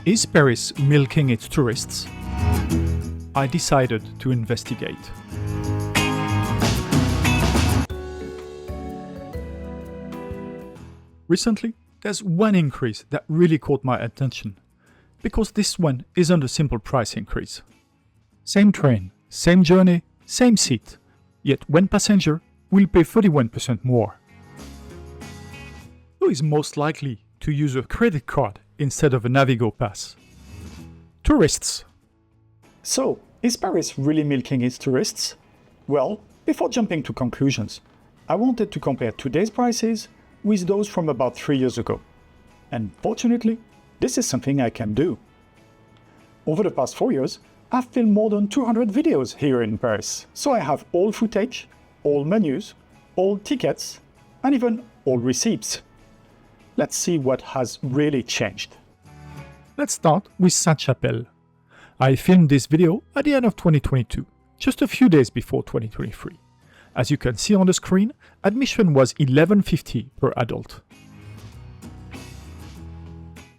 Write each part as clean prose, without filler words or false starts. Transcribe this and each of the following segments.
Is Paris milking its tourists? I decided to investigate. Recently, there's one increase that really caught my attention, because this one isn't a simple price increase. Same train, same journey, same seat, yet one passenger will pay 31% more. Who is most likely to use a credit card instead of a Navigo pass? Tourists. So, is Paris really milking its tourists? Well, before jumping to conclusions, I wanted to compare today's prices with those from about 3 years ago. And fortunately, this is something I can do. Over the past 4 years, I've filmed more than 200 videos here in Paris, so I have all footage, all menus, all tickets, and even all receipts. Let's see what has really changed. Let's start with Sainte-Chapelle. I filmed this video at the end of 2022, just a few days before 2023. As you can see on the screen, admission was $11.50 per adult.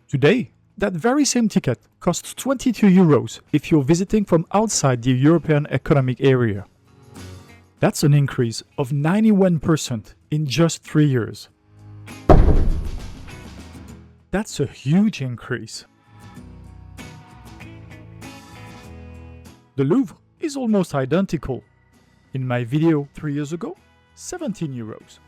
Today, that very same ticket costs 22 euros if you're visiting from outside the European Economic Area. That's an increase of 91% in just 3 years. That's a huge increase. The Louvre is almost identical. In my video 3 years ago, 17 euros.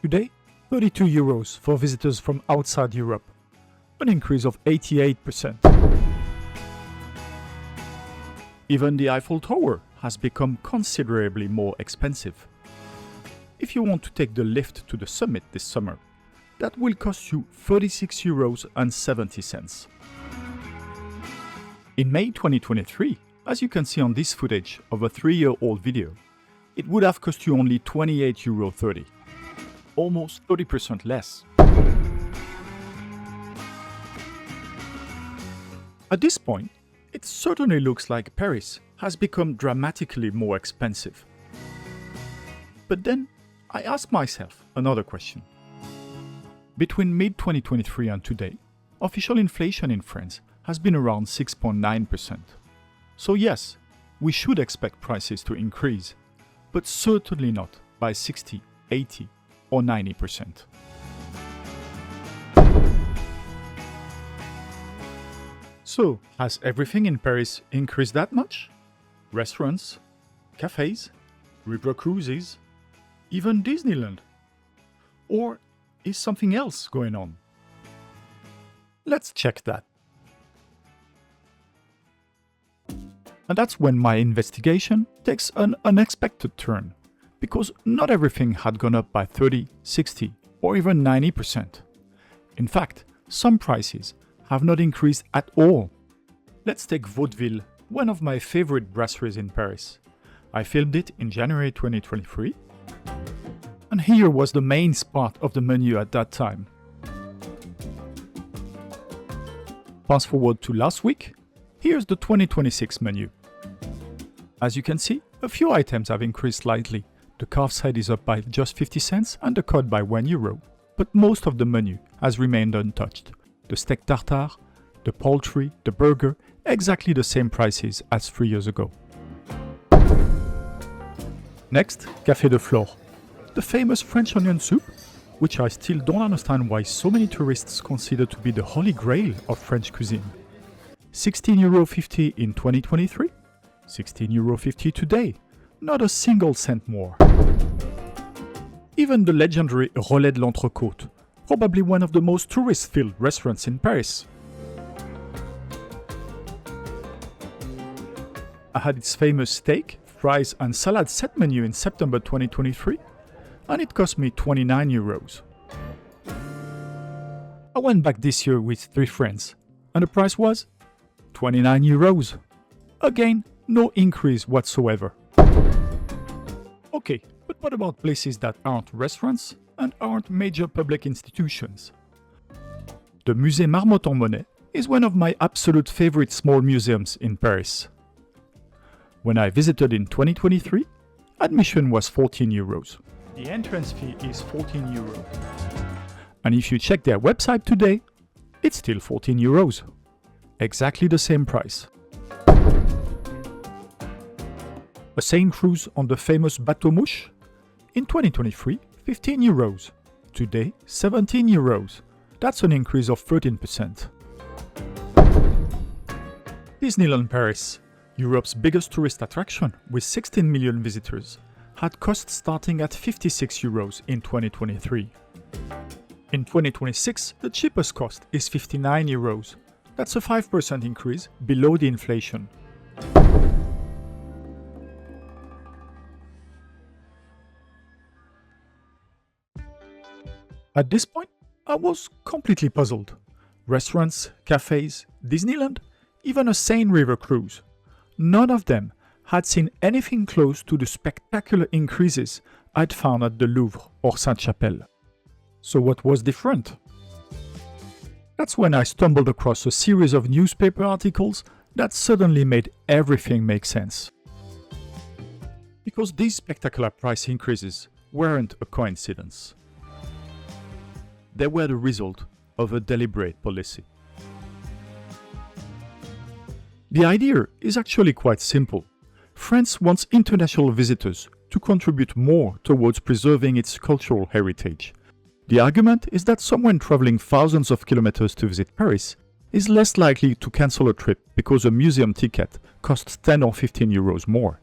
Today, 32 euros for visitors from outside Europe, an increase of 88%. Even the Eiffel Tower has become considerably more expensive. If you want to take the lift to the summit this summer, that will cost you 36 euros and 70 cents. In May 2023, as you can see on this footage of a 3-year-old video, it would have cost you only 28,30 euro, almost 30% less. At this point, it certainly looks like Paris has become dramatically more expensive. But then, I ask myself another question. Between mid-2023 and today, official inflation in France has been around 6.9%. So yes, we should expect prices to increase, but certainly not by 60, 80 or 90%. So, has everything in Paris increased that much? Restaurants, cafés, river cruises, even Disneyland? Or is something else going on? Let's check that. And that's when my investigation takes an unexpected turn, because not everything had gone up by 30, 60, or even 90%. In fact, some prices have not increased at all. Let's take Vaudeville, one of my favorite brasseries in Paris. I filmed it in January 2023, and here was the main spot of the menu at that time. Fast forward to last week, here's the 2026 menu. As you can see, a few items have increased slightly. The calf's head is up by just 50 cents and the cod by 1 euro. But most of the menu has remained untouched. The steak tartare, the poultry, the burger, exactly the same prices as 3 years ago. Next, Café de Flore. The famous French onion soup, which I still don't understand why so many tourists consider to be the holy grail of French cuisine. €16.50 in 2023, €16.50 today, not a single cent more. Even the legendary Relais de l'Entrecôte, probably one of the most tourist-filled restaurants in Paris. I had its famous steak, fries and salad set menu in September 2023, and it cost me 29 euros. I went back this year with 3 friends, and the price was 29 euros. Again, no increase whatsoever. Okay, but what about places that aren't restaurants and aren't major public institutions? The Musée Marmottan-Monet is one of my absolute favorite small museums in Paris. When I visited in 2023, admission was 14 euros. The entrance fee is 14 euros. And if you check their website today, it's still 14 euros. Exactly the same price. A Seine cruise on the famous Bateau Mouche? In 2023, 15 euros. Today, 17 euros. That's an increase of 13%. Disneyland Paris, Europe's biggest tourist attraction with 16 million visitors, had costs starting at 56 euros in 2023. In 2026, the cheapest cost is 59 euros. That's a 5% increase below the inflation. At this point, I was completely puzzled. Restaurants, cafés, Disneyland, even a Seine river cruise. None of them had seen anything close to the spectacular increases I'd found at the Louvre or Sainte-Chapelle. So what was different? That's when I stumbled across a series of newspaper articles that suddenly made everything make sense. Because these spectacular price increases weren't a coincidence. They were the result of a deliberate policy. The idea is actually quite simple. France wants international visitors to contribute more towards preserving its cultural heritage. The argument is that someone traveling thousands of kilometers to visit Paris is less likely to cancel a trip because a museum ticket costs 10 or 15 euros more.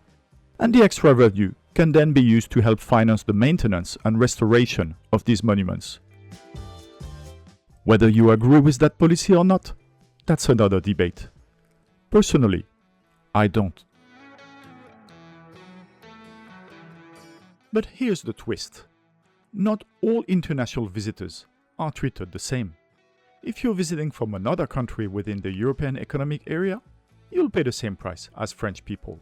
And the extra revenue can then be used to help finance the maintenance and restoration of these monuments. Whether you agree with that policy or not, that's another debate. Personally, I don't. But here's the twist. Not all international visitors are treated the same. If you're visiting from another country within the European Economic Area, you'll pay the same price as French people.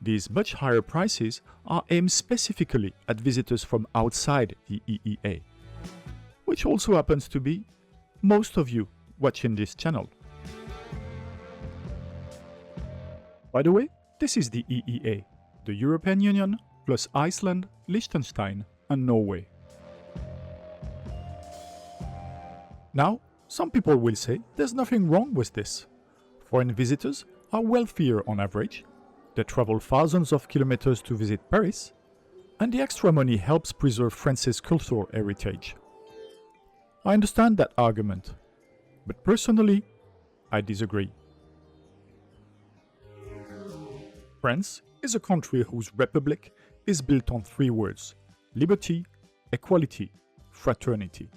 These much higher prices are aimed specifically at visitors from outside the EEA, which also happens to be most of you watching this channel. By the way, this is the EEA, the European Union plus Iceland, Liechtenstein and Norway. Now, some people will say there's nothing wrong with this. Foreign visitors are wealthier on average, they travel thousands of kilometers to visit Paris, and the extra money helps preserve France's cultural heritage. I understand that argument, but personally, I disagree. France is a country whose republic is built on three words: liberty, equality, fraternity.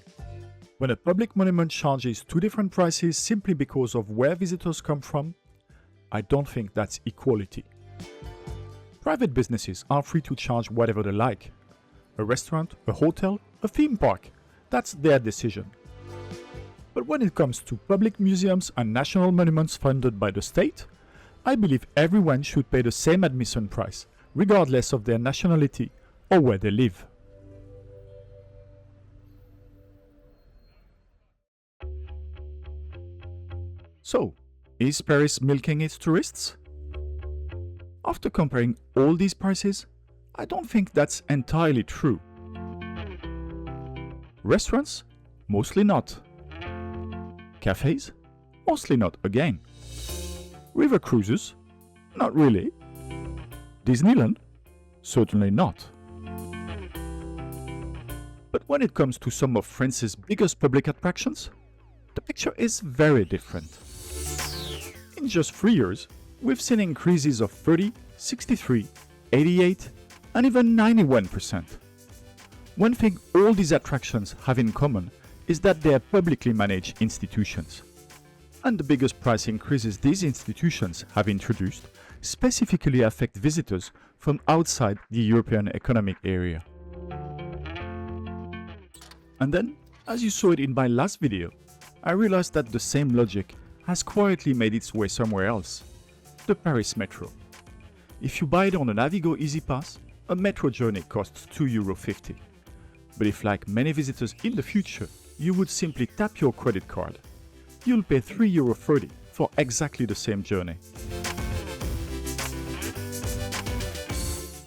When a public monument charges two different prices simply because of where visitors come from, I don't think that's equality. Private businesses are free to charge whatever they like. A restaurant, a hotel, a theme park, that's their decision. But when it comes to public museums and national monuments funded by the state, I believe everyone should pay the same admission price, regardless of their nationality or where they live. So, is Paris milking its tourists? After comparing all these prices, I don't think that's entirely true. Restaurants? Mostly not. Cafés? Mostly not again. River cruises? Not really. Disneyland? Certainly not. But when it comes to some of France's biggest public attractions, the picture is very different. In just 3 years, we've seen increases of 30, 63, 88, and even 91%. One thing all these attractions have in common is that they are publicly managed institutions. And the biggest price increases these institutions have introduced specifically affect visitors from outside the European Economic Area. And then, as you saw it in my last video, I realized that the same logic has quietly made its way somewhere else: the Paris Metro. If you buy it on a Navigo Easy Pass, a metro journey costs €2.50. But if, like many visitors in the future, you would simply tap your credit card, you'll pay €3.30 for exactly the same journey.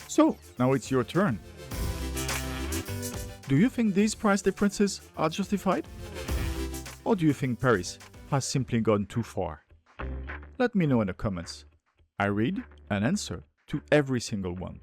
So, now it's your turn. Do you think these price differences are justified? Or do you think Paris has simply gone too far? Let me know in the comments. I read and answer to every single one.